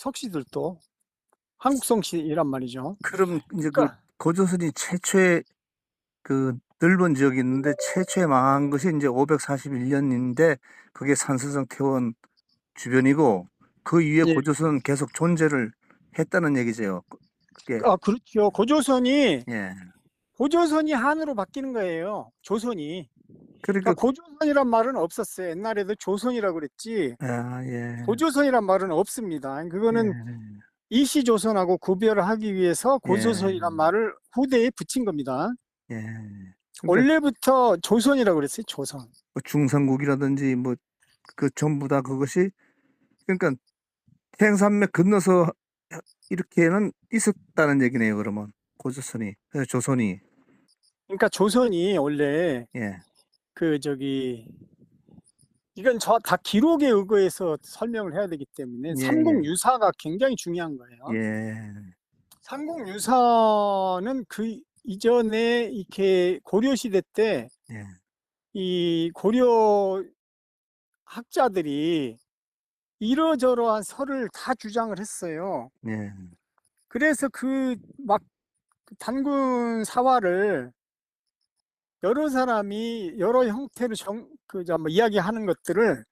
석씨들도 한국 성씨란 말이죠. 그럼 이제 그 그러니까 고조선이 최초의 그 넓은 지역이 있는데 최초에 망한 것이 이제 541년인데 그게 산서성 태원 주변이고 그 이후에 예. 고조선은 계속 존재를 했다는 얘기죠. 그게 그렇죠. 예. 고조선이 한으로 바뀌는 거예요. 조선이. 그러니까 그러니까 고조선이란 말은 없었어요. 옛날에도 조선이라고 그랬지 예. 고조선이란 말은 없습니다. 그거는 예. 이시조선하고 구별을 하기 위해서 예. 고조선이란 말을 후대에 붙인 겁니다. 예. 그러니까 원래부터 조선이라고 그랬어요. 조선. 뭐 중산국이라든지 뭐 그 전부 다 그것이 그러니까 태행산맥 건너서 이렇게는 있었다는 얘기네요. 그러면 고조선이 조선이 그러니까 조선이 원래 예. 이건 다 기록에 의거해서 설명을 해야 되기 때문에 예, 예. 삼국유사가 굉장히 중요한 거예요. 예. 삼국유사는 그 이전에 이렇게 고려시대 때 예. 이 고려 학자들이 이러저러한 설을 다 주장을 했어요. 예. 그래서 단군 사화를 여러 사람이 여러 형태로 이야기하는 것들을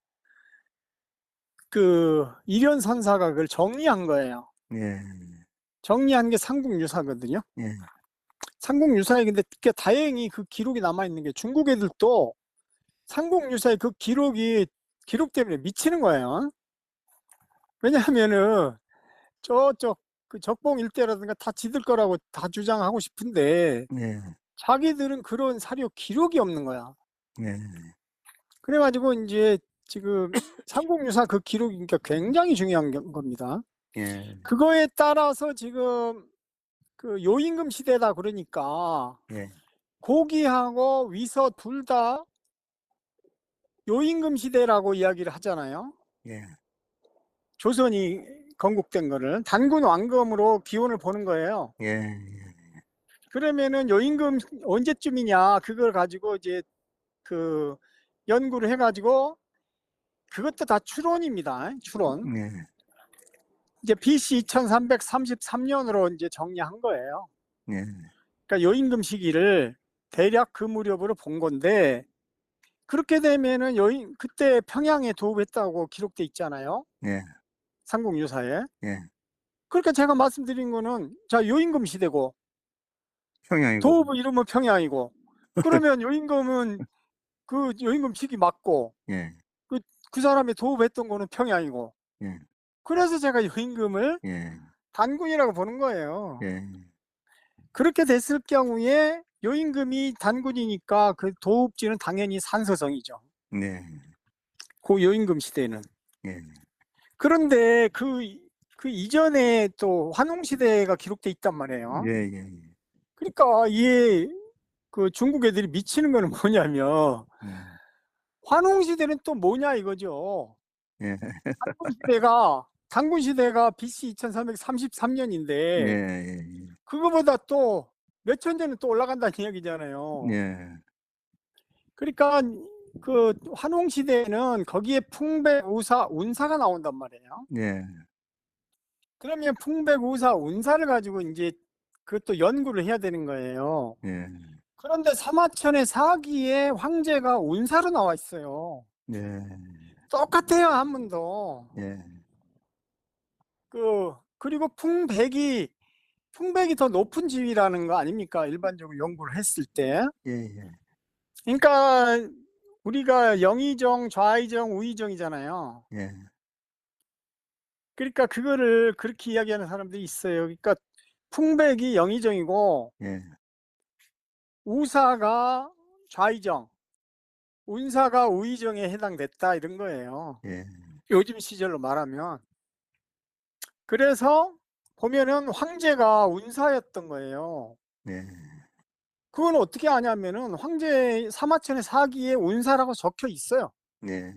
이련선사가 그걸 정리한 거예요. 예. 정리한 게 삼국유사거든요. 예. 삼국유사에 근데 다행히 그 기록이 남아있는 게 중국 애들도 삼국유사의 그 기록 때문에 미치는 거예요. 왜냐하면은 저쪽 그 적봉 일대라든가 다 지들 거라고 다 주장하고 싶은데 예. 자기들은 그런 사료 기록이 없는 거야. 예. 그래가지고 이제 지금 삼국유사 그 기록이 그러니까 굉장히 중요한 겁니다. 예. 그거에 따라서 지금 그 요임금 시대다 그러니까 예. 고기하고 위서 둘 다 요임금 시대라고 이야기를 하잖아요. 예. 조선이 건국된 거를 단군 왕검으로 기원을 보는 거예요. 예. 그러면은 요임금 언제쯤이냐 그걸 가지고 이제 그 연구를 해가지고 그것도 다 추론입니다. 추론. 예. 이제 BC 2333년으로 이제 정리한 거예요. 예. 그러니까 요임금 시기를 대략 그 무렵으로 본 건데 그렇게 되면은 그때 평양에 도읍했다고 기록돼 있잖아요. 예. 삼국유사에. 예. 그러니까 제가 말씀드린 거는 자 요임금 시대고 평양이고 도읍의 이름은 평양이고 그러면 요임금은 그 요임금 시기 맞고 예. 그 사람이 도읍했던 거는 평양이고 예. 그래서 제가 요임금을 예. 단군이라고 보는 거예요. 예. 그렇게 됐을 경우에 요임금이 단군이니까 그 도읍지는 당연히 산서성이죠. 네. 그 요임금 시대는. 예. 그런데 그 이전에 또 환웅시대가 기록돼 있단 말이에요. 예. 예. 그러니까 그 중국 애들이 미치는 거는 뭐냐면 예. 환웅시대는 또 뭐냐 이거죠. 예. 단군시대가 BC 예. 2333년인데 예. 그거보다 또 몇천 년은 또 올라간다는 이야기잖아요. 예. 그러니까 그 환웅시대에는 거기에 풍백, 우사, 운사가 나온단 말이에요. 예. 그러면 풍백, 우사, 운사를 가지고 이제 그것도 연구를 해야 되는 거예요. 예. 그런데 사마천의 사기에 황제가 운사로 나와 있어요. 예. 똑같아요, 한문도. 예. 그리고 풍백이 더 높은 지위라는 거 아닙니까? 일반적으로 연구를 했을 때. 예. 예. 그러니까 우리가 영의정, 좌의정, 우의정이잖아요. 예. 그러니까 그거를 그렇게 이야기하는 사람들이 있어요. 그러니까 풍백이 영의정이고 예. 우사가 좌의정, 운사가 우의정에 해당됐다 이런 거예요. 예. 요즘 시절로 말하면. 그래서 보면은 황제가 운사였던 거예요. 예. 그건 어떻게 아냐면은 사마천의 사기에 운사라고 적혀 있어요. 예.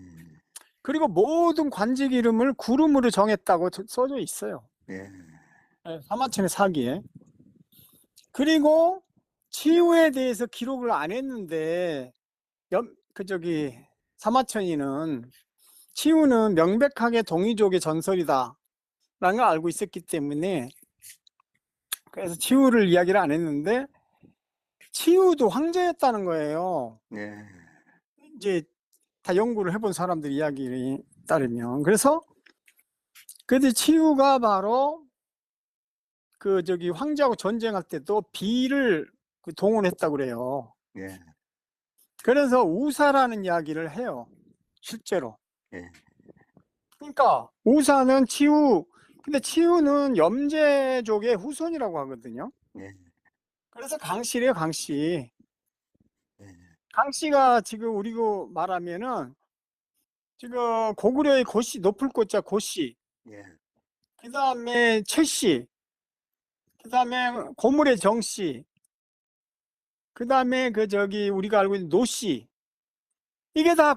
그리고 모든 관직 이름을 구름으로 정했다고 써져 있어요. 예. 사마천의 사기에. 그리고 치유에 대해서 기록을 안 했는데 사마천이는 치유는 명백하게 동이족의 전설이다 걸 알고 있었기 때문에 그래서 치우를 이야기를 안 했는데 치우도 황제였다는 거예요. 예. 이제 다 연구를 해본 사람들 이야기에 따르면. 그래서 치우가 바로 황제하고 전쟁할 때도 비를 동원했다고 그래요. 예. 그래서 우사라는 이야기를 해요, 실제로. 예. 그러니까 우사는 근데 치우는 염제족의 후손이라고 하거든요. 예. 그래서 강씨래요, 강씨. 예. 강씨가 지금 우리로 말하면은 지금 고구려의 고씨, 높을 고자 고씨, 예. 그다음에 최씨, 그다음에 고물의 정씨, 그다음에 우리가 알고 있는 노씨. 이게 다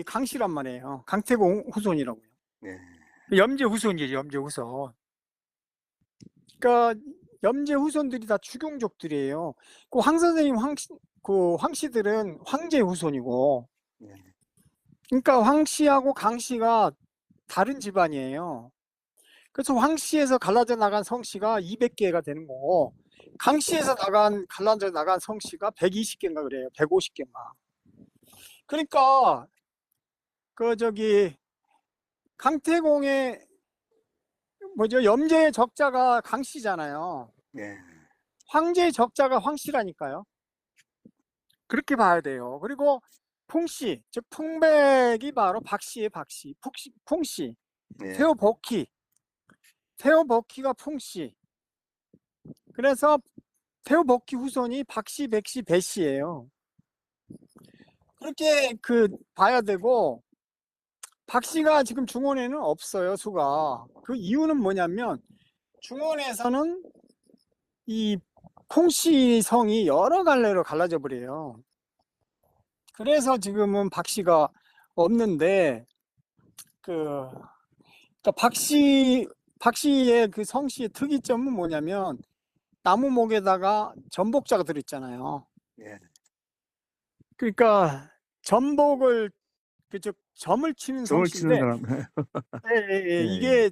강씨란 말이에요. 강태공 후손이라고요. 예. 염제 후손이죠, 염제 후손. 그러니까 염제 후손들이 다 추경족들이에요. 황 선생님, 황씨들은 황제 후손이고, 예. 그러니까 황씨하고 강씨가 다른 집안이에요. 그래서 황씨에서 갈라져 나간 성씨가 200개가 되는 거고, 강씨에서 갈라져 나간 성씨가 120개인가 그래요. 150개인가. 그러니까 강태공의 염제의 적자가 강씨잖아요. 예. 황제의 적자가 황씨라니까요. 그렇게 봐야 돼요. 그리고 풍씨, 즉 풍백이 바로 박씨의 박씨, 풍씨. 예. 태호복희가 풍씨. 그래서 태호복희 후손이 박씨, 백씨, 배씨예요. 그렇게 봐야 되고, 박씨가 지금 중원에는 없어요, 수가. 그 이유는 뭐냐면 중원에서는 이 풍씨 성이 여러 갈래로 갈라져 버려요. 그래서 지금은 박씨가 없는데, 그러니까 박씨의 그 성씨의 특이점은 뭐냐면 나무목에다가 전복자가 들어있잖아요. 예. 그러니까 전복을 점을 치는 점을 치는 성씨인데, 사람. 예, 예. 이게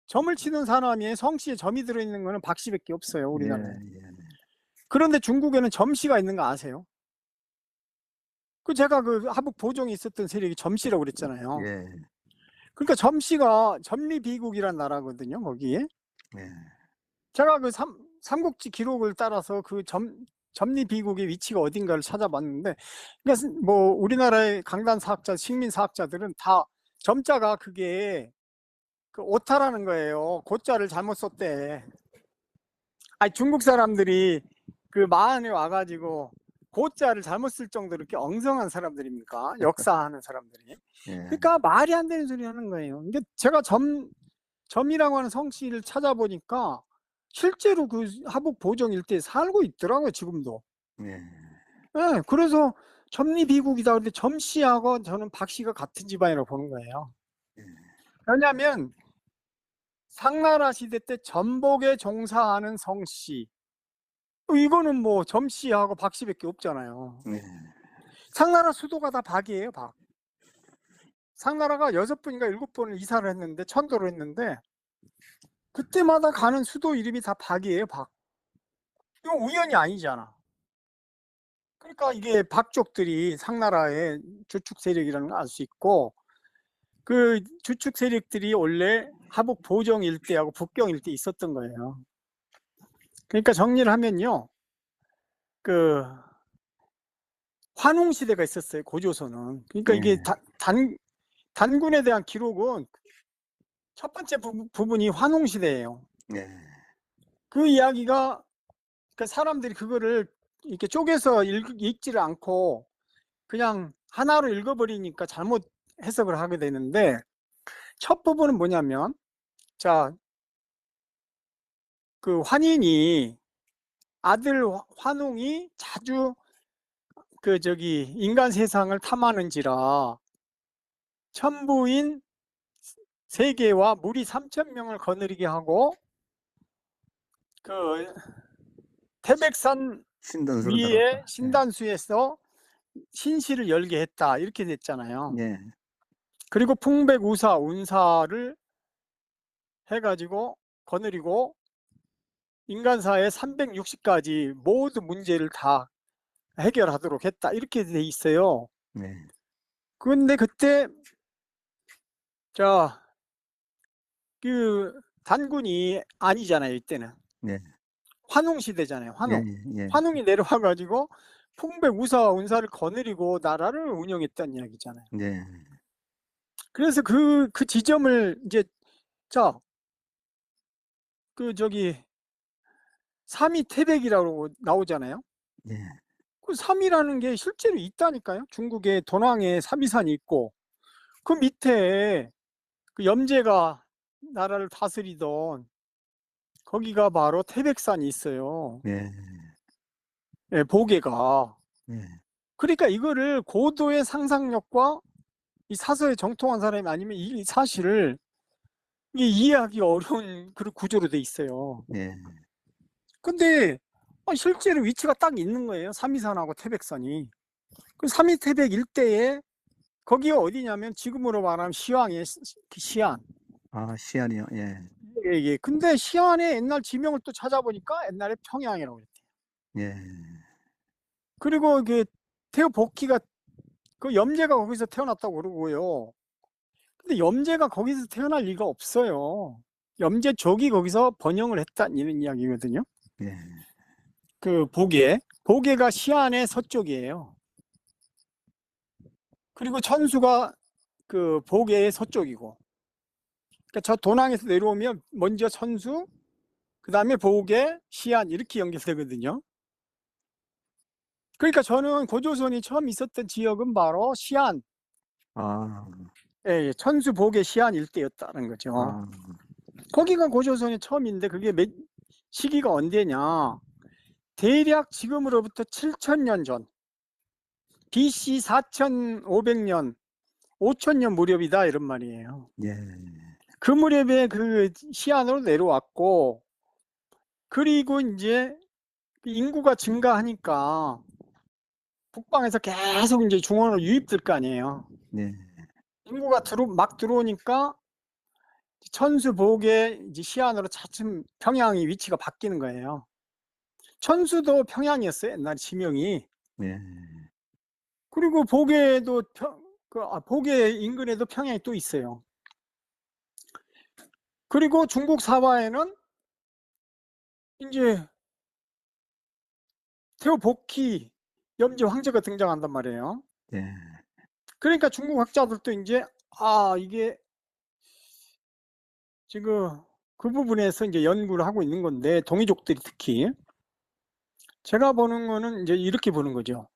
점을 치는 사람이 성씨에 점이 들어있는 거는 박씨밖에 없어요, 우리나라에. 예. 그런데 중국에는 점씨가 있는 거 아세요? 제가 하북 보정에 있었던 세력이 점씨라고 그랬잖아요. 예. 그러니까 점씨가 점리비국이란 나라거든요, 거기에. 예. 제가 삼국지 기록을 따라서 점리비국의 위치가 어딘가를 찾아봤는데, 그러니까 뭐 우리나라의 강단 사학자, 식민 사학자들은 다 점자가 그게 오타라는 거예요. 고자를 잘못 썼대. 아니, 중국 사람들이 마한에 와가지고 고자를 잘못 쓸 정도로 이렇게 엉성한 사람들입니까? 역사하는 사람들이. 예. 그러니까 말이 안 되는 소리 하는 거예요. 근데 제가 점이라고 하는 성씨를 찾아보니까 실제로 하북 보정 일대에 살고 있더라고요, 지금도. 예. 네, 그래서 점리비국이다. 근데 점씨하고 저는 박씨가 같은 집안이라고 보는 거예요. 예. 왜냐하면 상나라 시대 때 전복에 종사하는 성씨, 이거는 뭐 점씨하고 박씨밖에 없잖아요. 예. 상나라 수도가 다 박이에요, 박. 상나라가 6번인가 7번을 이사를 했는데, 천도를 했는데, 그때마다 가는 수도 이름이 다 박이에요, 박. 이거 우연이 아니잖아. 그러니까 이게 박족들이 상나라의 주축 세력이라는 걸 알 수 있고, 그 주축 세력들이 원래 하북 보정 일대하고 북경 일대에 있었던 거예요. 그러니까 정리를 하면요, 환웅 시대가 있었어요, 고조선은. 그러니까 이게 단군에 대한 기록은 첫 번째 부분이 환웅 시대예요. 예. 그 이야기가, 사람들이 그거를 이렇게 쪼개서 읽지를 않고 그냥 하나로 읽어버리니까 잘못 해석을 하게 되는데, 첫 부분은 뭐냐면, 자, 환인이, 아들 환웅이 자주 인간 세상을 탐하는지라 천부인 세계와 무리 3,000명을 거느리게 하고 태백산 신단수로 위에 들어갔다. 신단수에서 신시를 열게 했다, 이렇게 됐잖아요. 예. 그리고 풍백우사 운사를 해가지고 거느리고 인간사의 360까지 모든 문제를 다 해결하도록 했다. 이렇게 돼 있어요. 네. 근데 그때 자, 그 단군이 아니잖아요, 이때는. 네. 환웅 시대잖아요, 환웅. 예. 환웅이 내려와 가지고 풍백우사 운사를 거느리고 나라를 운영했다는 이야기잖아요. 네. 그래서 그 지점을 이제 자, 저기 삼위태백이라고 나오잖아요. 네. 그 삼이라는 게 실제로 있다니까요. 중국의 돈왕에 삼위산이 있고 그 밑에 그 염제가 나라를 다스리던 거기가 바로 태백산이 있어요. 네. 예, 보게가. 네. 그러니까 이거를 고도의 상상력과 이 사서에 정통한 사람이 아니면 이 사실을 이게 이해하기 어려운 그런 구조로 돼 있어요. 네. 근데 실제로 위치가 딱 있는 거예요. 삼위산하고 태백산이. 그 삼위태백 일대에 거기가 어디냐면 지금으로 말하면 시황이에요. 시안. 아, 시안이요. 예. 예. 근데 시안의 옛날 지명을 또 찾아보니까 옛날에 평양이라고 그랬대요. 예. 그리고 그 태우복희가 그 염제가 거기서 태어났다고 그러고요. 근데 염제가 거기서 태어날 리가 없어요. 염제족이 거기서 번영을 했다는 이런 이야기거든요. 예. 그 보게가 시안의 서쪽이에요. 그리고 천수가 그 보게의 서쪽이고. 그러니까 저 도낭에서 내려오면 먼저 천수, 그다음에 보게, 시안 이렇게 연결되거든요. 그러니까 저는 고조선이 처음 있었던 지역은 바로 시안, 아. 예, 천수, 보게, 시안 일대였다는 거죠. 아. 거기가 고조선이 처음인데 그게 시기가 언제냐? 대략 지금으로부터 7,000년 전, BC 4,500년, 5,000년 무렵이다 이런 말이에요. 예. 그 무렵에 그 시안으로 내려왔고, 그리고 이제 인구가 증가하니까 북방에서 계속 이제 중원으로 유입될 거 아니에요. 네. 인구가 막 들어오니까 천수, 보게, 이제 시안으로 차츰 평양이 위치가 바뀌는 거예요. 천수도 평양이었어요, 옛날 지명이. 네. 그리고 보게도 보게 인근에도 평양이 또 있어요. 그리고 중국 사화에는 이제 태오복희 염제 황제가 등장한단 말이에요. 네. 그러니까 중국 학자들도 이제 이게 지금 그 부분에서 이제 연구를 하고 있는 건데 동이족들이 특히 제가 보는 거는 이제 이렇게 보는 거죠.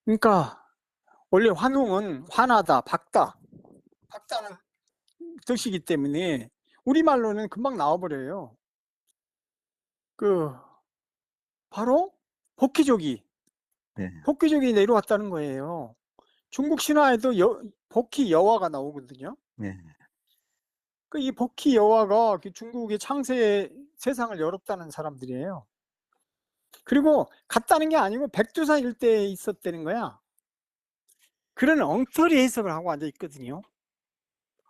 그러니까 원래 환웅은 환하다, 밝다는 뜻이기 때문에 우리말로는 금방 나와 버려요. 바로 복희족이 네. 내려왔다는 거예요. 중국 신화에도 복희 여화가 나오거든요. 네. 이 복희 여화가 중국의 창세에 세상을 열었다는 사람들이에요. 그리고 갔다는 게 아니고 백두산 일대에 있었다는 거야. 그런 엉터리 해석을 하고 앉아 있거든요.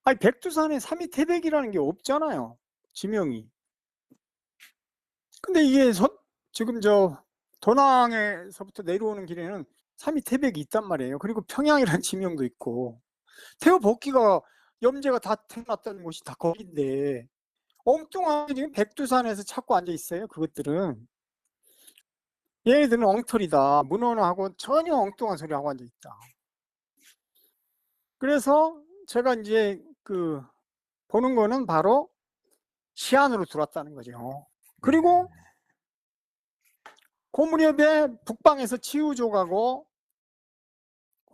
아니 백두산에 삼위태백이라는 게 없잖아요, 지명이. 근데 이게 지금 도낭에서부터 내려오는 길에는 삼위태백이 있단 말이에요. 그리고 평양이라는 지명도 있고 태오복희가 염제가 다 태어났다는 곳이 다 거긴데 엉뚱하게 지금 백두산에서 찾고 앉아 있어요. 그것들은 얘네들은 엉터리다, 문헌하고 전혀 엉뚱한 소리 하고 앉아 있다. 그래서 제가 이제 보는 거는 바로 시안으로 들어왔다는 거죠. 그리고 그 무렵에 북방에서 치우족하고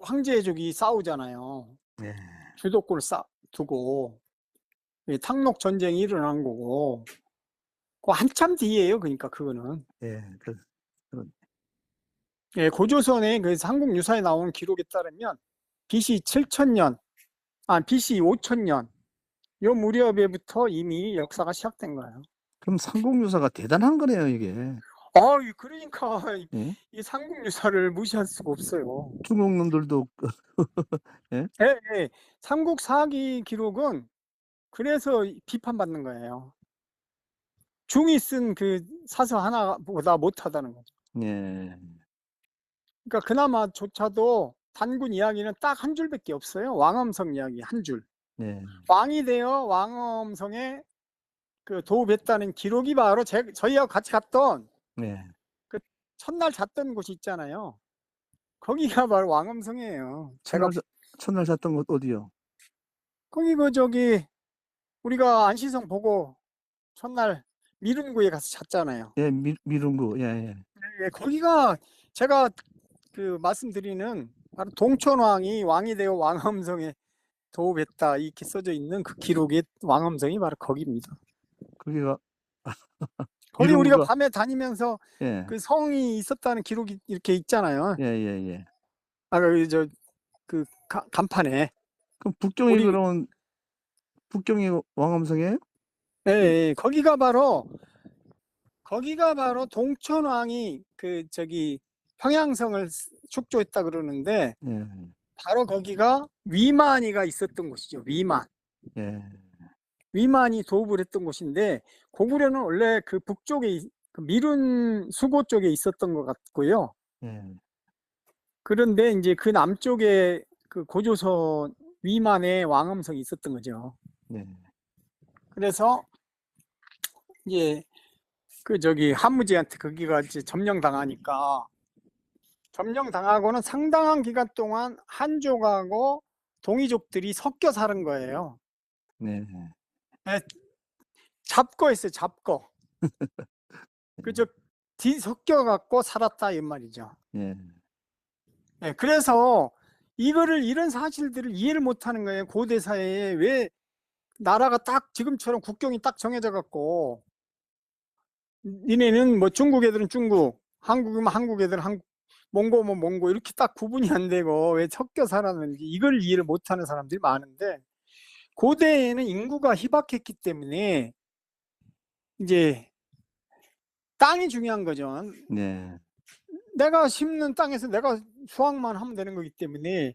황제족이 싸우잖아요. 네. 주도권을 두고 탕록 전쟁이 일어난 거고 그 한참 뒤에요. 그러니까 그거는 예. 예, 고조선의 그 삼국유사에 나온 기록에 따르면 BC 7,000년, BC 5,000년 요 무렵에부터 이미 역사가 시작된 거예요. 그럼 삼국유사가 대단한 거네요, 이게. 그러니까 예? 이 삼국유사를 무시할 수가 없어요. 중국 놈들도 예? 예. 삼국 사기 기록은 그래서 비판받는 거예요. 중이 쓴 그 사서 하나보다 못하다는 거죠. 네. 그러니까 그나마조차도 단군 이야기는 딱 한 줄밖에 없어요. 왕엄성 이야기 한 줄. 네. 왕이 되어 왕엄성에 그 도읍했다는 기록이 바로 저희하고 같이 갔던 네. 그 첫날 잤던 곳이 있잖아요. 거기가 바로 왕엄성이에요. 제가 첫날 잤던 곳 어디요? 거기 우리가 안시성 보고 첫날 미룬구에 가서 잤잖아요. 예, 미룬구. 예예. 예, 거기가 제가 그 말씀드리는 바로 동천왕이 왕이 되어 왕엄성에 도읍했다 이렇게 써져 있는 그 기록의 왕엄성이 바로 거기입니다. 거기가 거기 우리가 미룬구가. 밤에 다니면서 예. 그 성이 있었다는 기록이 이렇게 있잖아요. 예예예. 그 간판에. 그럼 북경이 우리 그러면 북경이 왕엄성이에요? 예, 예. 거기가 바로 동천왕이 평양성을 축조했다 그러는데 예. 바로 거기가 위만이가 있었던 곳이죠. 예. 위만이 도읍을 했던 곳인데 고구려는 원래 그 북쪽에 그 미룬 수고 쪽에 있었던 것 같고요. 예. 그런데 이제 그 남쪽에 그 고조선 위만의 왕엄성이 있었던 거죠. 네. 그래서 이제 한무지한테 거기가 이제 점령당하니까 점령당하고는 상당한 기간 동안 한족하고 동이족들이 섞여 사는 거예요. 네. 예, 잡거 했어요, 잡거. 섞여 갖고 살았다 이 말이죠. 예. 예, 그래서 이런 사실들을 이해를 못 하는 거예요. 고대 사회에 왜 나라가 딱 지금처럼 국경이 딱 정해져 갖고 니네는 뭐 중국 애들은 중국, 한국이면 한국 애들은 한국, 몽고면 몽고 이렇게 딱 구분이 안 되고 왜 섞여 살았는지 이걸 이해를 못 하는 사람들이 많은데 고대에는 인구가 희박했기 때문에 이제 땅이 중요한 거죠. 네. 내가 심는 땅에서 내가 수확만 하면 되는 거기 때문에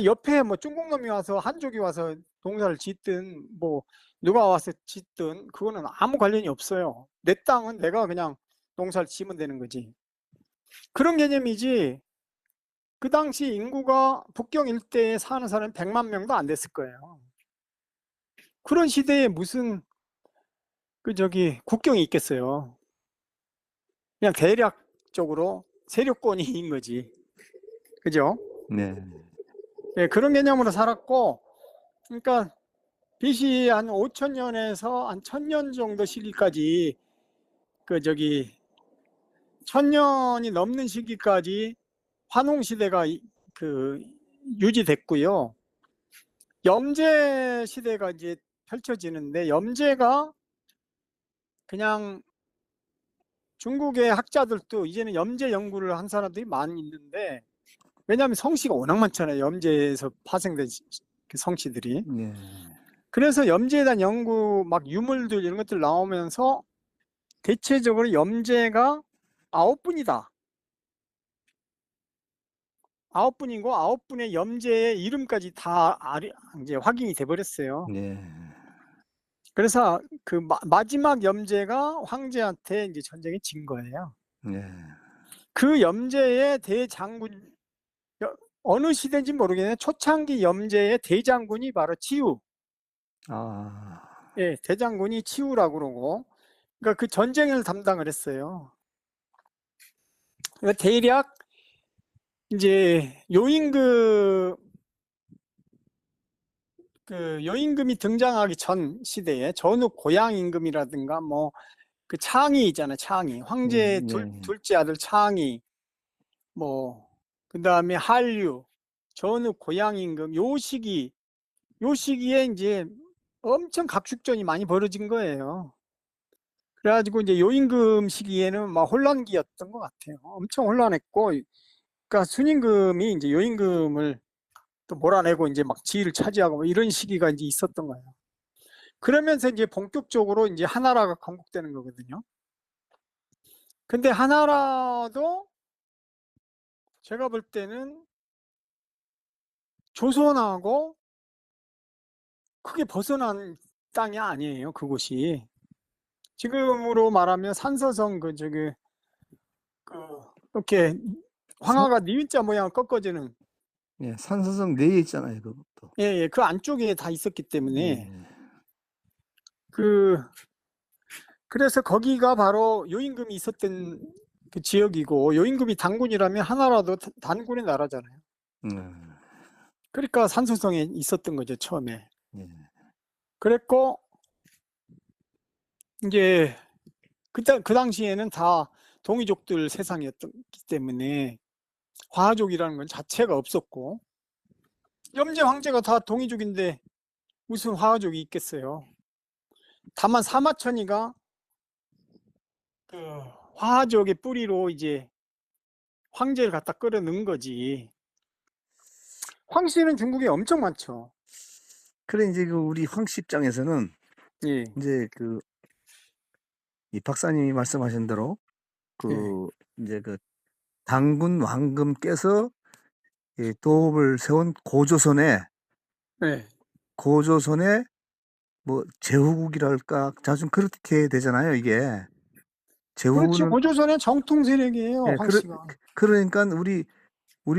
옆에 뭐 중국 놈이 와서 한족이 와서 농사를 짓든 뭐 누가 와서 짓든 그거는 아무 관련이 없어요. 내 땅은 내가 그냥 농사를 지으면 되는 거지. 그런 개념이지. 그 당시 인구가 북경 일대에 사는 사람이 100만 명도 안 됐을 거예요. 그런 시대에 무슨 국경이 있겠어요. 그냥 대략적으로 세력권인 거지. 그죠? 네. 예, 그런 개념으로 살았고, 그러니까 BC 한 5,000년에서 한 1,000년 정도 시기까지 1,000년이 넘는 시기까지 환웅 시대가 유지됐고요. 염제 시대가 이제 펼쳐지는데 염제가 그냥 중국의 학자들도 이제는 염제 연구를 한 사람들이 많이 있는데 왜냐하면 성씨가 워낙 많잖아요. 염제에서 파생된 성씨들이. 네. 그래서 염제에 대한 연구 막 유물들 이런 것들 나오면서 대체적으로 염제가 9분이다. 9분이고 9분의 염제의 이름까지 다 이제 확인이 돼 버렸어요. 네. 그래서 마지막 염제가 황제한테 이제 전쟁에 진 거예요. 네. 그 염제의 대장군 어느 시대인지 모르겠는데 초창기 염제의 대장군이 바로 치우. 아. 예, 대장군이 치우라고 그러고 그러니까 그 전쟁을 담당을 했어요. 그러니까 대략 이제 요임금이 등장하기 전 시대에 전후 고양 임금이라든가 뭐 그 창이 있잖아요. 창이 황제 네. 둘째 아들 창이 뭐 그다음에 한류 전후 고양 임금 요 시기에 이제 엄청 각축전이 많이 벌어진 거예요. 그래가지고 이제 요임금 시기에는 막 혼란기였던 것 같아요. 엄청 혼란했고, 그러니까 순임금이 이제 요임금을 또 몰아내고 이제 막 지위를 차지하고 뭐 이런 시기가 이제 있었던 거예요. 그러면서 이제 본격적으로 이제 하나라가 건국되는 거거든요. 근데 하나라도 제가 볼 때는 조선하고 크게 벗어난 땅이 아니에요, 그곳이. 지금으로 말하면 산서성 이렇게 산 황하가 니은자 모양 꺾어지는 예 산서성 내에 있잖아요 그것도. 예예. 그 안쪽에 다 있었기 때문에 예. 그 그래서 거기가 바로 요임금이 있었던 그 지역이고 요임금이 단군이라면 하나라도 단군의 나라잖아요. 음. 그러니까 산소성에 있었던 거죠, 처음에. 예. 그랬고 인제 그 당시에는 다 동이족들 세상이었기 때문에 화족이라는 건 자체가 없었고 염제 황제가 다 동이족인데 무슨 화족이 있겠어요. 다만 사마천이가 그 화족의 뿌리로 이제 황제를 갖다 끌어넣은 거지. 황씨는 중국에 엄청 많죠. 그래 인제 그 우리 황씨 입장에서는 예. 인제 그 이 박사님이 말씀하신 대로 예. 그 인제 그 단군 왕금께서 이 도읍을 세운 고조선에 예. 뭐 제후국이랄까 좀 그렇게 되잖아요 이게. 그렇죠. 제후는 고조선의 정통 세력이에요, 예 황씨가. 그러니깐 우리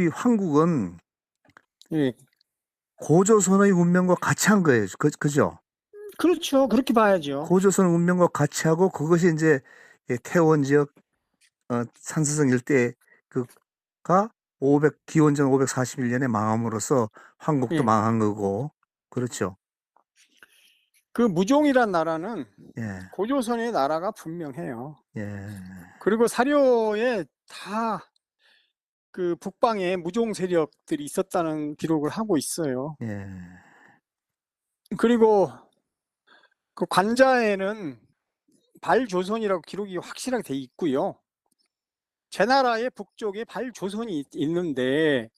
황국은 예. 고조선의 운명과 같이 한 거예요. 그죠? 그렇죠. 그렇게 봐야죠. 고조선 운명과 같이 하고 그것이 인제 태원 지역 산서성 일대 그가 기원전 541년에 망함으로써 한국도 예. 망한 거고. 그렇죠. 그 무종이란 나라는 예. 고조선의 나라가 분명해요. 예. 그리고 사료에 다 그 북방에 무종 세력들이 있었다는 기록을 하고 있어요. 예. 그리고 그 관자에는 발조선이라고 기록이 확실하게 돼 있고요. 제 나라의 북쪽에 발조선이 있는데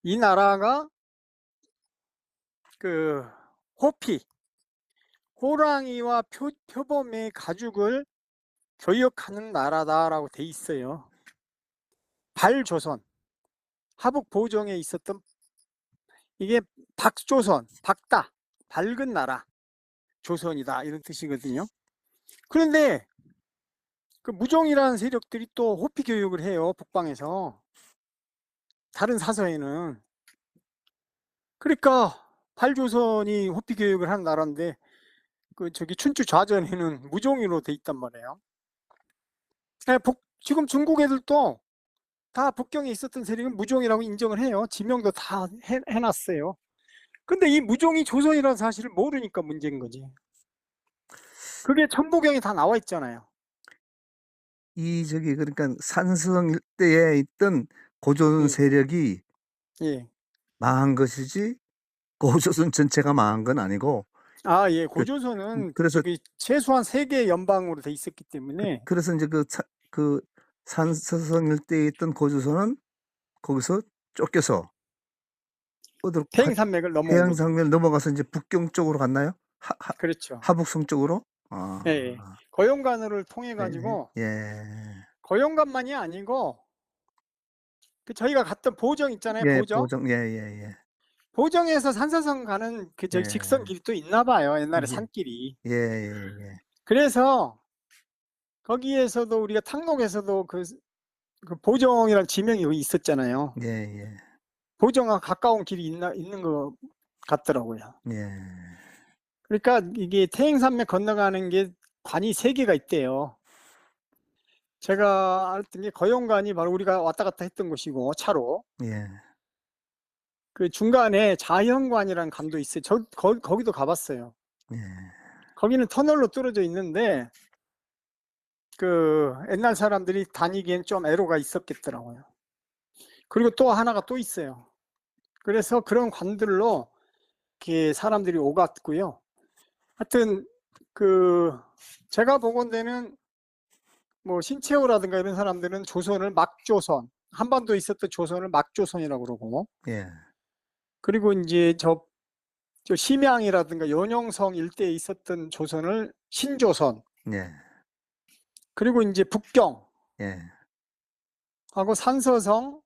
이 나라가 그 호피, 호랑이와 표범의 가죽을 교역하는 나라다라고 돼 있어요. 발조선, 하북 보정에 있었던 이게 박조선, 밝다, 밝은 나라, 조선이다 이런 뜻이거든요. 그런데 그 무종이라는 세력들이 또 호피 교육을 해요, 북방에서. 다른 사서에는. 그러니까 발조선이 호피 교육을 하는 나라인데 춘추 좌전에는 무종으로 돼 있단 말이에요. 예, 지금 중국 애들도 다 북경에 있었던 세력은 무종이라고 인정을 해요. 지명도 다 해놨어요. 근데 이 무종이 조선이라는 사실을 모르니까 문제인 거지. 그게 천부경에 다 나와 있잖아요. 그러니까 산성 일대에 있던 고조선 예. 세력이 예. 망한 것이지 고조선 전체가 망한 건 아니고 아, 예. 그 고조선은 그래서 최소한 3개의 연방으로 돼 있었기 때문에 그래서 인제 그 산서성 일대에 있던 고조선은 거기서 쫓겨서 어디로 태행산맥을 넘어온 거죠. 해양상면을 넘어가서 인제 북경 쪽으로 갔나요? 그렇죠. 하북성 쪽으로? 예예. 아. 거용관을 통해 네. 가지고 예. 거용관만이 아니고 그 저희가 갔던 보정 있잖아요, 예. 보정. 보정 예예예. 보정에서 산사성 가는 직선 예. 길이 또 있나 봐요, 옛날에 예. 산길이. 예예예. 그래서 거기에서도 우리가 탕록에서도 그 보정이라는 지명이 여기 있었잖아요. 예예. 보정과 가까운 길이 있는 것 같더라고요. 예. 그러니까 이게 태행산맥 건너가는 게 관이 3개가 있대요. 제가 알았던 게 거용관이 바로 우리가 왔다 갔다 했던 곳이고 차로. 예. 그 중간에 자현관이라는 관도 있어요. 거기도 가 봤어요. 예. 거기는 터널로 뚫어져 있는데 그 옛날 사람들이 다니기엔 좀 애로가 있었겠더라고요. 그리고 또 하나가 또 있어요. 그래서 그런 관들로 이렇게 사람들이 오갔고요. 하여튼 제가 보건대는 뭐 신채호라든가 이런 사람들은 조선을 막조선, 한반도에 있었던 조선을 막조선이라고 그러고, 예. 그리고 인제 저 심양이라든가 연용성 일대에 있었던 조선을 신조선, 예. 그리고 인제 북경 예. 하고 산서성,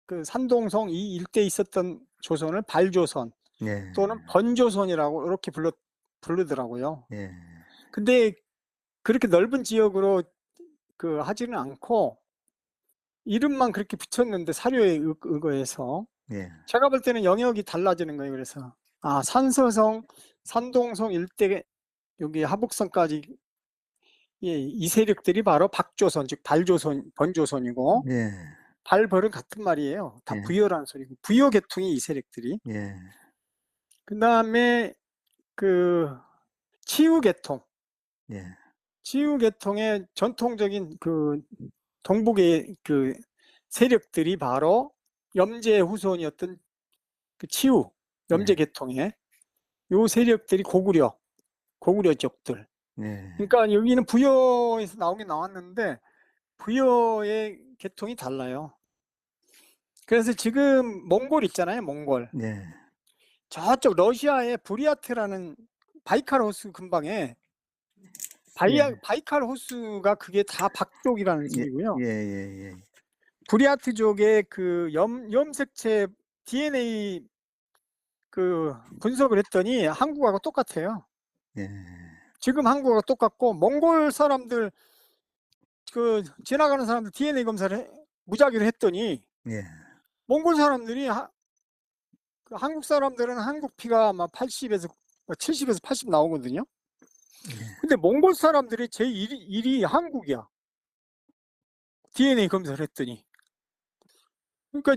그 산동성 이 일대에 있었던 조선을 발조선 예. 또는 번조선이라고 이렇게 부르더라고요. 예. 근데 그렇게 넓은 지역으로 하지는 않고 이름만 그렇게 붙였는데 사료에 의거해서 예. 제가 볼 때는 영역이 달라지는 거예요. 그래서 산서성, 산동성 일대 여기 하북선까지 이 세력들이 바로 박조선 즉 발조선, 번조선이고 예. 발벌은 같은 말이에요. 다 예. 부여라는 소리고 부여 계통이 이 세력들이. 예. 그다음에 치유 계통. 예. 치유 계통의 전통적인 동북의 세력들이 바로 염제의 후손이었던 치유, 염제 예. 계통의 요 세력들이 고구려족들. 예. 그러니까 여기는 부여에서 나오긴 나왔는데 부여의 계통이 달라요. 그래서 지금 몽골 있잖아요, 몽골. 예. 저쪽 러시아의 부리아트라는 바이칼 호수 근방에 예. 바이칼 호수가 그게 다 박족이라는 예. 소리고요. 예. 부리아트족의 염색체 DNA 분석을 했더니 한국하고 똑같아요. 예. 지금 한국하고 똑같고 몽골 사람들 지나가는 사람들 DNA 검사를 무작위로 했더니 예. 몽골 사람들이 한국 사람들은 한국 피가 아마 80에서 70에서 80 나오거든요. 예. 근데 몽골 사람들이 제1위 한국이야. DNA 검사를 했더니. 그러니까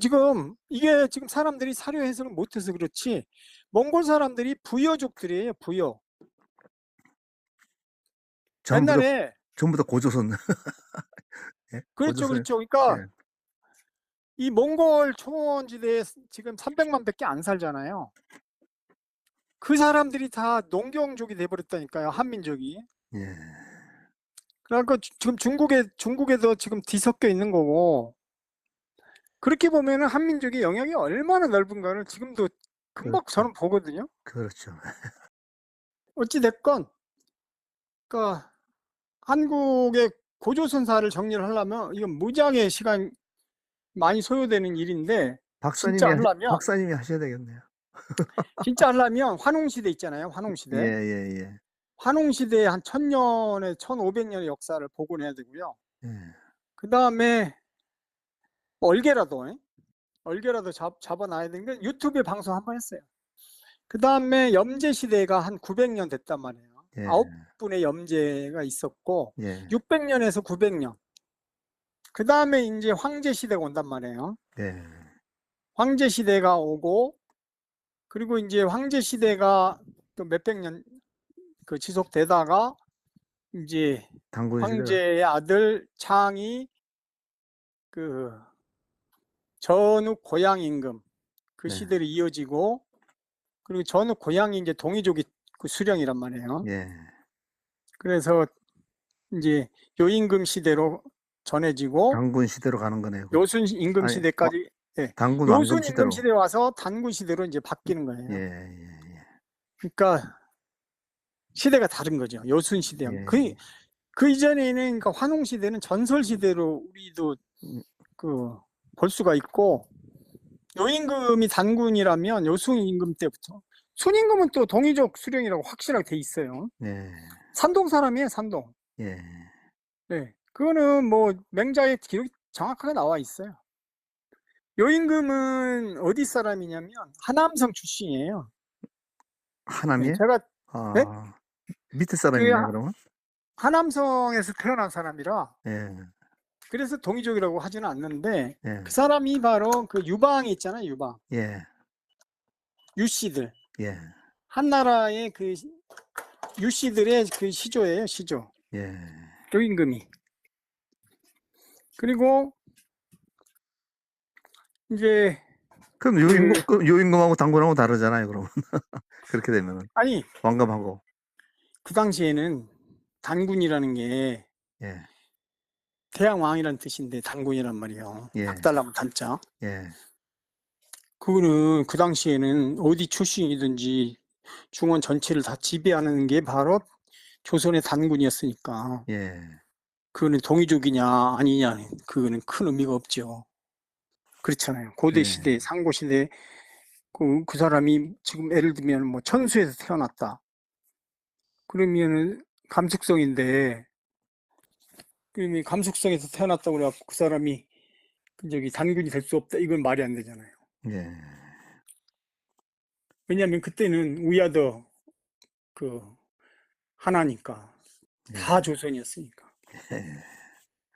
이게 지금 사람들이 사료 해석을 못해서 그렇지 몽골 사람들이 부여족들이에요. 부여. 옛날에 전부 다 고조선. 예? 그렇죠, 고조선. 그렇죠. 그러니까 예. 이 몽골 초원지대에 지금 300만 밖에 안 살잖아요. 그 사람들이 다 농경족이 돼버렸다니까요. 한민족이. 예. 그러니까 지금 중국에도 지금 뒤섞여 있는 거고 그렇게 보면은 한민족의 영역이 얼마나 넓은가를 지금도 금방 그렇죠. 저는 보거든요. 그렇죠. 어찌 됐건 그러니까 한국의 고조선사를 정리를 하려면 이건 무지하게 시간 많이 소요되는 일인데 박사님이 하셔야 되겠네요. 진짜 하려면 환웅시대 있잖아요. 예. 환웅시대. 예. 환웅시대의 한 1000년에 1500년의 역사를 복원해야 되고요. 예. 그다음에 얼개라도 잡아놔야 되는 게 유튜브에 방송 한번 했어요. 그다음에 염제시대가 한 900년 됐단 말이에요. 예. 9분의 염제가 있었고 예. 600년에서 900년. 그다음에 이제 황제시대가 온단 말이에요. 예. 황제시대가 오고 그리고 이제 황제시대가 또 몇백 년 지속되다가 이제 당군 시대가. 황제의 아들 창이 전욱 고향 임금 네. 시대로 이어지고 그리고 전욱 고향이 이제 동이족이 수령이란 말이에요. 예. 그래서 이제 요임금 시대로 전해지고 당군 시대로 가는 거네요. 요순 임금 아니, 시대까지 당군 요순 왕금 시대로. 임금 시대 와서 단군 시대로 이제 바뀌는 거예요. 예. 그러니까 시대가 다른 거죠. 요순 시대하고. 예. 그 이전에는 그러니까 환웅 시대는 전설 시대로 우리도 볼 수가 있고 요임금이 단군이라면 요순 임금 때부터 순임금은 또 동이족 수령이라고 확실하게 돼 있어요. 예. 산동 사람이에요, 산동. 예. 네. 그거는 뭐 맹자의 기록이 정확하게 나와 있어요. 요임금은 어디 사람이냐면 하남성 출신이에요. 하남이에요? 제가 네? 밑에 사람이네요, 그러면? 하남성에서 태어난 사람이라 예. 그래서 동이족이라고 하지는 않는데 예. 그 사람이 바로 유방이 있잖아요, 유방. 예. 유씨들. 예. 한나라의 유씨들의 시조예요, 시조. 예. 요임금이. 그리고 이제 그럼 요임금하고 당군하고 다르잖아요, 그러면. 그렇게 되면은. 아니 왕감하고. 그 당시에는 단군이라는 게 예. 태양왕이라는 뜻인데 단군이란 말이에요. 예. 박달나무 단자. 예. 그거는 그 당시에는 어디 출신이든지 중원 전체를 다 지배하는 게 바로 조선의 단군이었으니까 예. 그거는 동이족이냐 아니냐 그거는 큰 의미가 없죠. 그렇잖아요. 고대 예. 시대, 상고 시대 그 사람이 지금 예를 들면 뭐 천수에서 태어났다. 그러면은 감숙성인데, 그러면 감숙성에서 태어났다고 그래갖고 그 사람이 저기 단군이 될 수 없다. 이건 말이 안 되잖아요. 예. 왜냐하면 그때는 우야더 그 하나니까 예. 다 조선이었으니까. 예.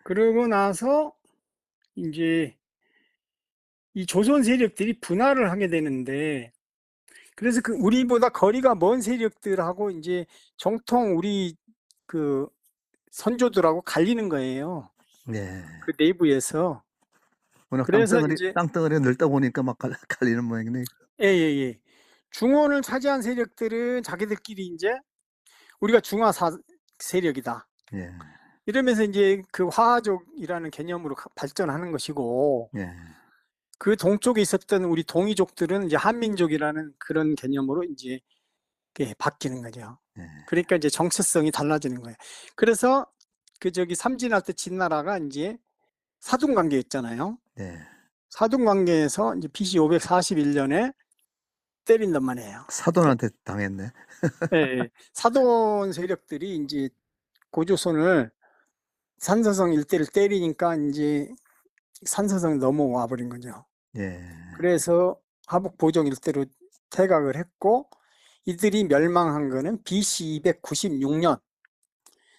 그러고 나서 이제 이 조선 세력들이 분할을 하게 되는데, 그래서 그 우리보다 거리가 먼 세력들하고 이제 정통 우리 그 선조들하고 갈리는 거예요. 예. 그 내부에서. 워낙 그래서 이제 땅덩어리가 넓다 보니까 막 갈리는 모양이네. 예예예. 중원을 차지한 세력들은 자기들끼리 이제 우리가 중화사 세력이다. 예. 이러면서 이제 그 화하족이라는 개념으로 발전하는 것이고, 예. 그 동쪽에 있었던 우리 동이족들은 이제 한민족이라는 그런 개념으로 이제 이렇게 바뀌는 거죠. 예. 그러니까 이제 정체성이 달라지는 거예요. 그래서 그 저기 삼진할 때 진나라가 이제 사돈 관계였잖아요. 예. 사돈 관계에서 이제 BC 541년에 때린단 말이에요. 사돈한테 당했네. 예, 예. 사돈 세력들이 이제 고조선을 산서성 일대를 때리니까 이제 산서성 넘어와 버린 거죠. 예. 그래서 하북 보정 일대로 퇴각을 했고, 이들이 멸망한 거는 BC 296년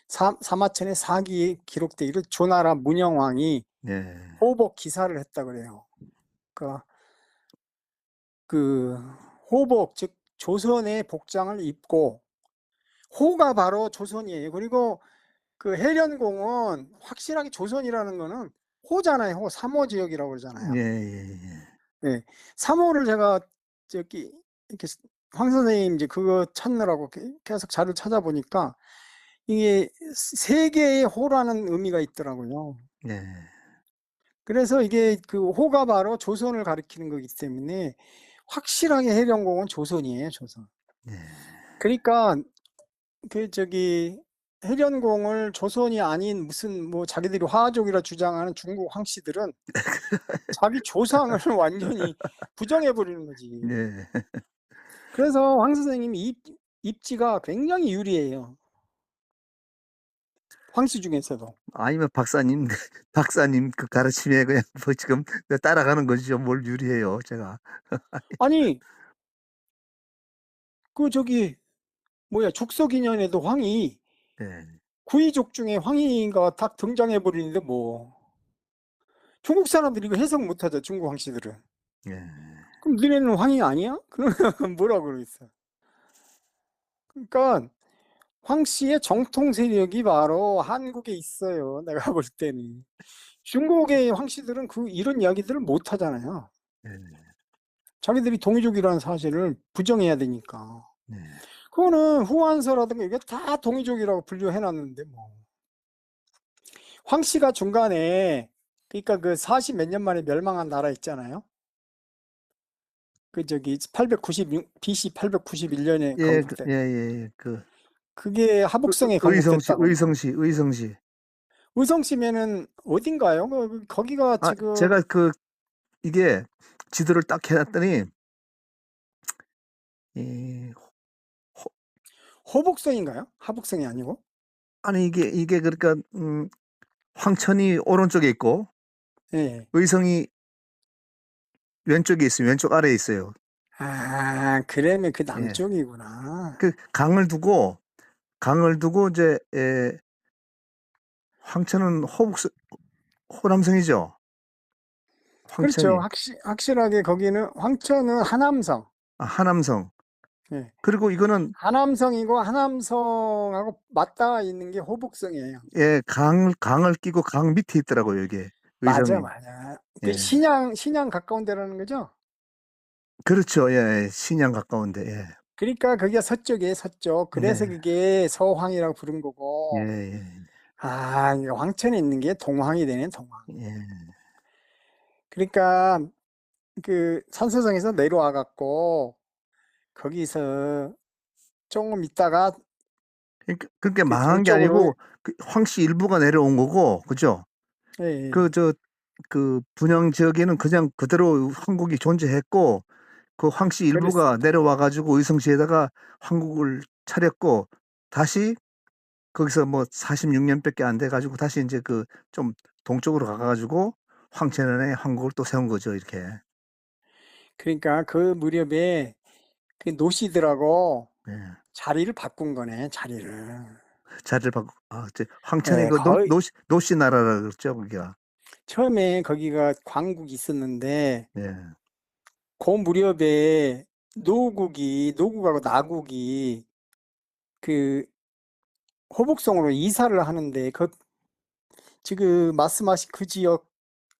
사마천의 사기에 기록되기를 조나라 문영왕이 예. 호복 기사를 했다 그래요. 그러니까 그 호복, 즉 조선의 복장을 입고, 호가 바로 조선이에요. 그리고 그 해련공은 확실하게 조선이라는 거는 호잖아요. 호, 3호 지역이라고 그러잖아요. 예. 예. 네. 3호를 제가 저기 이렇게 황 선생님 이제 그거 찾느라고 계속 자료를 찾아보니까 이게 세 개의 호라는 의미가 있더라고요. 예. 그래서 이게 그 호가 바로 조선을 가리키는 거기 때문에 확실하게 해령공은 조선이에요, 조선. 예. 그러니까 그 저기 해련공을 조선이 아닌 무슨 뭐 자기들이 화족이라 주장하는 중국 황씨들은 자기 조상을 완전히 부정해 버리는 거지. 예. 그래서 황 선생님이 입지가 굉장히 유리해요. 황씨 중에서도. 아니면 박사님 그 가르침에 그냥 뭐 지금 따라가는 거죠. 뭘 유리해요, 제가. 아니 그 저기 뭐야 죽서기년에도 황이 예. 구이족 중에 황희가 딱 등장해 버리는데 뭐 중국 사람들이 이거 해석 못하죠. 중국 황씨들은. 예. 그럼 너네는 황이 아니야? 그러면 뭐라고 그러겠어. 그러니까 황씨의 정통 세력이 바로 한국에 있어요. 내가 볼 때는. 중국의 황씨들은 이런 이야기들을 못 하잖아요. 예. 자기들이 동이족이라는 사실을 부정해야 되니까. 예. 그거는 후한서라든가 이게 다 동이족이라고 분류해 놨는데 뭐. 황씨가 중간에 그러니까 그 40 몇 년 만에 멸망한 나라 있잖아요. 그 저기 896 BC 891년에 예. 건국된. 예. 그게 하북성에 의성시 건국됐다고. 의성시. 의성시면은 어딘가요? 거기가 아, 지금 제가 이게 지도를 딱 해 놨더니 이 호북성인가요? 하북성이 아니고? 아니 이게 그러니까 황천이 오른쪽에 있고 예. 의성이 왼쪽에 있어요. 왼쪽 아래에 있어요. 아, 그러면 그 예. 남쪽이구나. 그 강을 두고 이제 황천은 호남성이죠. 그렇죠. 황천이. 확실하게 거기는 황천은 하남성. 아, 하남성. 예. 그리고 이거는 하남성이고 하남성하고 맞닿아 있는 게 호북성이에요. 예, 강을 끼고 강 밑에 있더라고요, 이게. 맞아, 의성이. 맞아. 그 예. 신양 가까운 데라는 거죠? 그렇죠. 예. 신양 가까운데. 예. 그러니까 거기가 서쪽이에요, 서쪽. 그래서 예. 그게 서황이라고 부른 예. 거고. 예. 아, 이거 황천에 있는 게 동황이 되네, 동황. 예. 그러니까 그 산서성에서 내려와 갖고 거기서 조금 있다가 그러니까 그 망한 게 동쪽으로. 아니고 그 황씨 일부가 내려온 거고, 그죠? 예, 예. 그 분영 지역에는 그냥 그대로 한국이 존재했고, 그 황씨 일부가 그렇습니다. 내려와 가지고 의성시에다가 한국을 차렸고, 다시 거기서 뭐 46년밖에 안 돼 가지고 다시 인제 그 좀 동쪽으로 가 가지고 황천에 황국을 또 세운 거죠, 이렇게. 그러니까 그 무렵에 그 노씨들하고 예. 자리를 바꾼 거네, 자리를. 자리를 바꾸 이제 황천의 예, 그 노 거의 노씨 노씨 나라라 그랬죠, 거기가. 처음에 거기가 광국이 있었는데 예. 고 무렵에 노국하고 나국이 그 호북성으로 이사를 하는데 지금 말씀하신 그 지역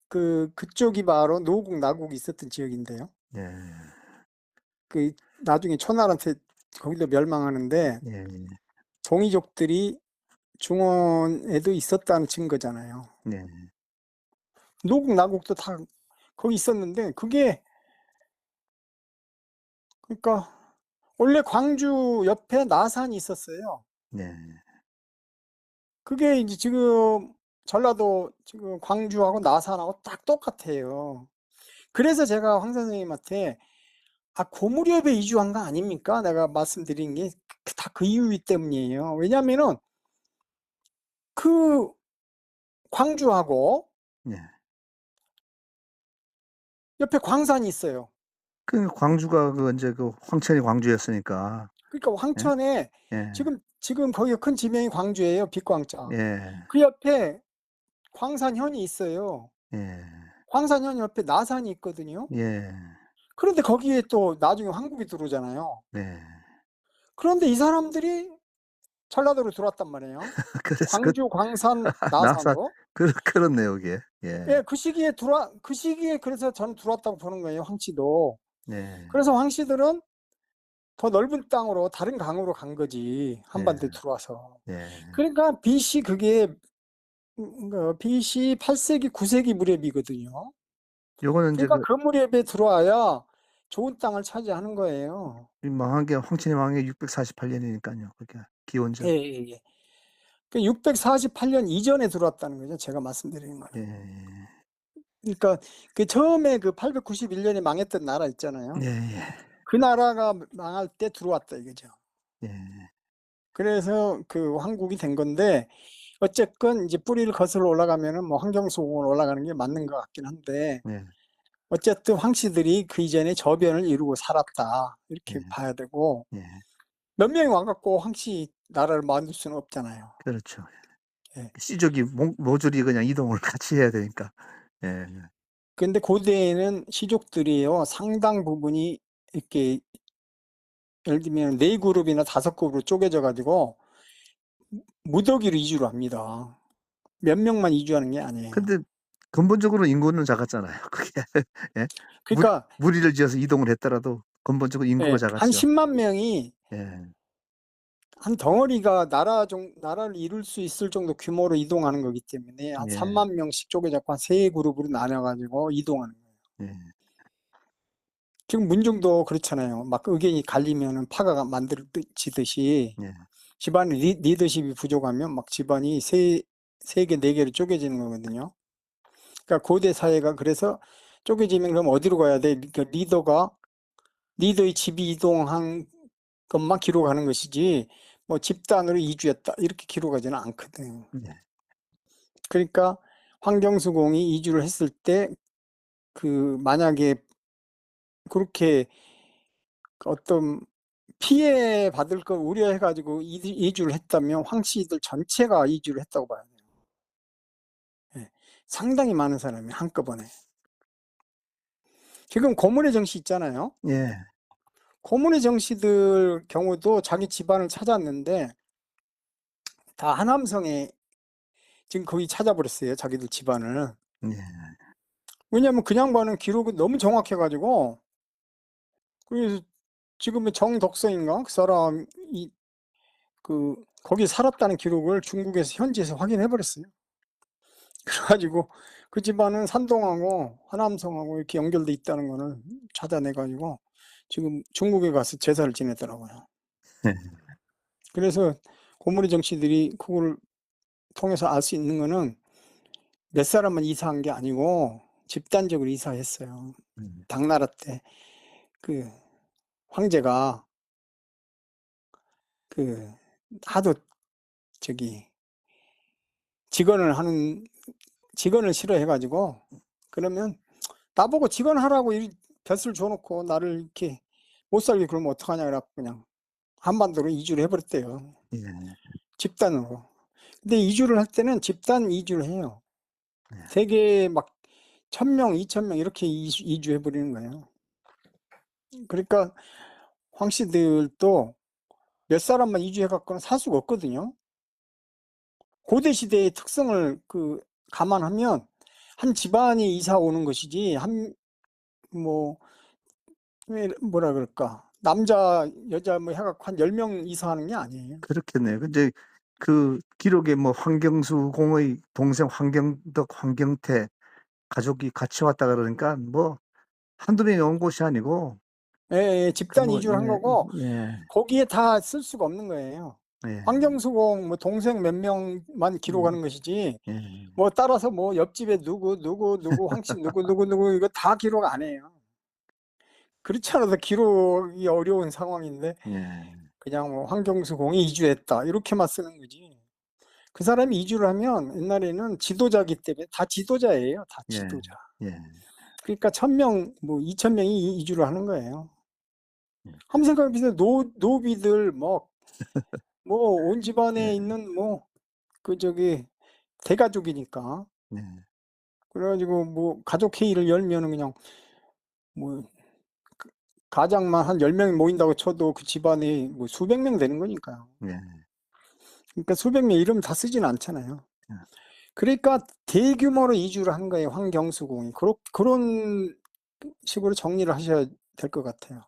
그쪽이 바로 노국, 나국이 있었던 지역인데요. 예. 그 나중에 초나라한테 거기도 멸망하는데 예예. 동이족들이 중원에도 있었다는 증거잖아요. 네. 노국, 나국도 다 거기 있었는데 그게 그러니까 원래 광주 옆에 나산이 있었어요. 네. 그게 인제 지금 전라도 지금 광주하고 나산하고 딱 똑같아요. 그래서 제가 황 선생님한테 "아 고 무렵에 이주한 거 아닙니까?" 내가 말씀드린 게 다 그 이유 때문이에요. 왜냐하면은 그 광주하고 네. 옆에 광산이 있어요. 그 광주가 그 인제 그 황천이 광주였으니까. 그러니까 예? 황천에 예. 지금 거기가 큰 지명이 광주예요, 빛광자. 예. 그 옆에 광산현이 있어요. 예. 광산현 옆에 나산이 있거든요. 예. 그런데 거기에 또 나중에 황국이 들어오잖아요. 네. 그런데 이 사람들이 전라도로 들어왔단 말이에요. 그래서 광주, 광산, 나사 나산으로. 그렇네요, 그게. 예. 예, 그 시기에 그래서 저는 들어왔다고 보는 거예요, 황씨도. 네. 그래서 황씨들은 더 넓은 땅으로 다른 강으로 간 거지, 예. 한반도에 들어와서. 예. 그러니까 BC 그게 BC 8 세기, 9 세기 무렵이거든요. 요거는 인제 그러니까 그 그 무렵에 들어와야 좋은 땅을 차지하는 거예요. 이 망한 게 황천이 망한 게 648 년이니깐요, 그게 기원전. 예예예. 그 648년 이전에 들어왔다는 거죠, 제가 말씀드리는 거는. 예예. 그러니까 그 처음에 그 891 년에 망했던 나라 있잖아요. 예예. 그 나라가 망할 때 들어왔다 이거죠. 예. 그래서 그 황국이 된 건데 어쨌건 이제 뿌리를 거슬러 올라가면은 뭐 황경수공으로 올라가는 게 맞는 것 같긴 한데 예. 어쨌든 황씨들이 그 이전에 저변을 이루고 살았다 이렇게 예. 봐야 되고 예. 몇 명이 와 갖고 황씨 나라를 만들 수는 없잖아요. 그렇죠. 예. 씨족이 모조리 그냥 이동을 같이 해야 되니까. 예. 근데 고대에는 시족들이요 상당 부분이 이렇게 예를 들면 4 그룹이나 5 그룹으로 쪼개져 가지고 무더기로 이주를 합니다. 몇 명만 이주하는 게 아니에요. 근데 근본적으로 인구는 작았잖아요, 그게. 예. 무 그러니까 무리를 지어서 이동을 했더라도 근본적으로 인구가 예 한 작았죠. 10만 명이 예. 한 덩어리가 나라를 이룰 수 있을 정도 규모로 이동하는 거기 때문에 한 예. 3만 명씩 쪼개 갖고 한 3 그룹으로 나눠 가지고 이동하는 거예요. 예. 지금 문중도 그렇잖아요. 막 의견이 갈리면은 파가 지듯이 예. 집안에 리더십이 부족하면 막 집안이 3 개, 4 개로 쪼개지는 거거든요. 그러니까 고대 사회가 그래서 쪼개지면 그럼 어디로 가야 돼? 그러니까 리더의 집이 이동한 것만 기록하는 것이지 뭐 "집단으로 이주했다." 이렇게 기록하지는 않거든. 예. 그러니까 황경수공이 이주를 했을 때 만약에 그렇게 어떤 피해받을 걸 우려해 가지고 이주를 했다면 황씨들 전체가 이주를 했다고 봐야 돼요. 예. 상당히 많은 사람이 한꺼번에. 지금 고문의 정씨 있잖아요. 예. 고문의 정씨들 경우도 자기 집안을 찾았는데 다 하남성에 지금 거기 찾아버렸어요, 자기들 집안을. 예. 왜냐하면 그 양반은 기록이 너무 정확해 가지고 그래서 지금의 정덕서인가 그 사람이 거기 살았다는 기록을 중국에서 현지에서 확인해 버렸어요. 그래 가지고 그 집안은 산동하고 하남성하고 이렇게 연결돼 있다는 거를 찾아내 가지고 지금 중국에 가서 제사를 지냈더라고요. 예. 그래서 고문의 정씨들이 그걸 통해서 알 수 있는 거는 몇 사람만 이사한 게 아니고 집단적으로 이사했어요. 음. 당나라 때 그 황제가 그 하도 저기 직원을 싫어해 가지고, 그러면 나보고 직원하라고 벼슬 줘 놓고 나를 이렇게 못 살게 그러면 어떡하냐 그래 갖고 그냥 한반도로 이주를 해 버렸대요, 예. 집단으로. 근데 이주를 할 때는 집단 이주를 해요. 네. 세계 막 1,000명, 2,000명 이렇게 이주해 버리는 거예요. 그러니까 황 씨들도 몇 사람만 이주해 갖고는 살 수가 없거든요. 고대 시대의 특성을 감안하면 한 집안이 이사 오는 것이지, 뭐 뭐라 그럴까, 남자 여자 뭐 해 갖고 한 10명 이사하는 게 아니에요. 그렇겠네요. 근데 그 기록에 뭐 황경수 공의 동생 황경덕, 황경태 가족이 같이 왔다 그러니까 뭐 한두 명이 온 곳이 아니고 예예. 그 집단 뭐 이주를 한 거고 예. 거기에 다 쓸 수가 없는 거예요. 예. 황경수공 뭐 동생 몇 명만 기록하는 것이지, 예. 뭐 따라서 뭐 옆집에 누구 황씨 누구 이거 다 기록 안 해요. 그렇지 않아도 기록이 어려운 상황인데 예. 그냥 뭐 황경수 공이 이주했다 이렇게만 쓰는 거지. 그 사람이 이주를 하면 옛날에는 지도자기 때문에 다 지도자예요. 다 예. 지도자. 예. 그러니까 1,000명 뭐 2,000명이 이주를 하는 거예요. 예. 한번 생각해 보세요. 노비들 뭐 온 집안에 예. 있는 대가족이니까. 예. 그래 가지고 뭐 가족 회의를 열면은 그냥 뭐 가장만 한 10명이 모인다고 쳐도 그 집안이 뭐 수백 명 되는 거니까요. 예. 그러니까 수백 명 이름 다 쓰지는 않잖아요. 예. 그러니까 대규모로 이주를 한 거예요, 황경수공이. 그런 식으로 정리를 하셔야 될 것 같아요.